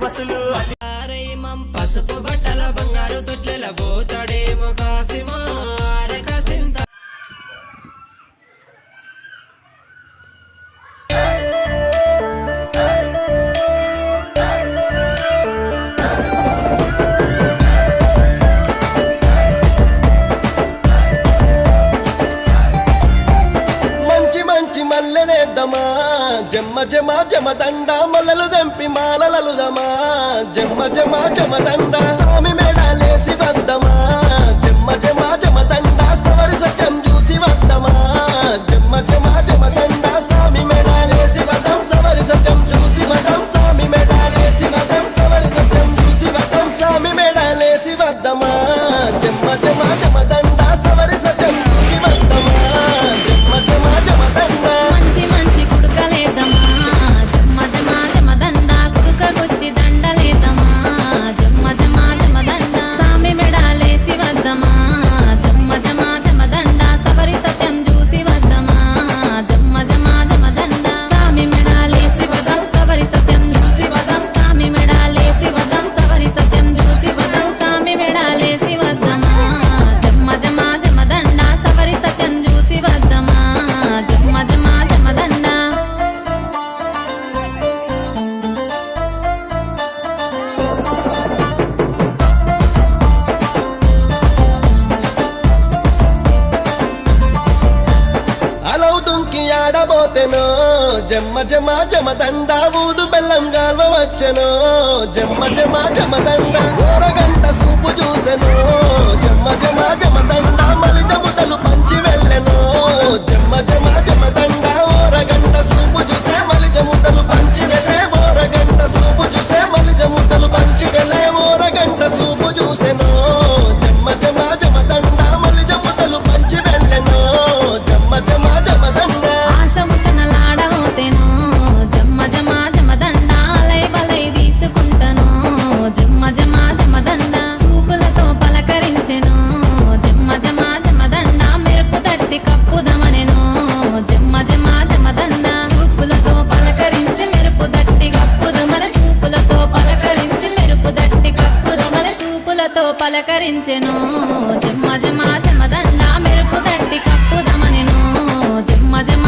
యువతులు పసుపు బట్టల బంగారు తొట్లెల పోతాడేమో కాసిమా మల్లెలేద్దామా జమ్మ జమ జమదండ మల్లలు దంపి మాలలలుదమా జమ్మ జమ జమదండ స్వామి మేడాలేసి వద్దమా జమ్మ జమ జమదండ సవరి సత్యం చూసి వద్దమా జమ్మ జమ జమదండ స్వామి మేడాలేసి వదం సవరి సత్యం చూసి వదం స్వామి మేడాలేసి వదం సవరి సత్యం చూసి వదం స్వామి మేడాలేసి వద్దమా జమ్మ జమ జమదండ సవరి సత్యం చూసి వద్దమా జమ్మ జమ జమదండ గుచ్చి దండలేదమా జమ్మ జమ జమదండ సామి మెడాలేసి వద్దమా జమ్మ జమ జమదండ సవరి సత్యం చూసి వద్దమా జమ్మ జమ జమదండ సామి మెడాలేసి వదం సవరి సత్యం చూసి వదం సామి మెడాలేసి వదం సవరి సత్యం చూసి వదం సామి మెడాలేసి వద్దమా జమ్మ జమ జమదండ సవరి సత్యం చూసి వద్దమా జమ్మ జమ జమదండ ఆడబోతెనో జమ్మ జమ జమదండ ఊదు బెల్లం గాల్వ వచ్చెనో జమ్మ జమ జమదండ ఓరగంట సూపు చూసెనో జమ్మ జమ జమదండ మలి జముతలు పంచి వెళ్ళెనో జమ్మ జమ జమదండ ఓరగంట సూపు చూసే మలి జముతలు పంచి వెళ్ళే ఓరగంట సూపు చూసే మలి జముతలు పంచి వెళ్ళే ఓరగంట సూపు చూసెనో జమ్మ జమ జమదండ మలి జముతలు పంచి వెళ్ళెనో జమ్మ జమ జమదండ ఆశముసనలాడబోతేనో జమ్మ జమ జమదండ లై బలై తీసుకుంటను జమ్మ జమ జమదండ సూపులతో పలకరించెను జమ్మ జమ జమదండ మెరుపు తట్టి కప్పుదమనెను జమ్మ జమ జమదండ సూపులతో పలకరించి మెరుపు తట్టి కప్పుదమన సూపులతో పలకరించి మెరుపు తట్టి కప్పుదమన సూపులతో పలకరించెను జమ్మ జమ జమదండ మెరుపు తట్టి కప్పుదమనెను జమ్మ జమ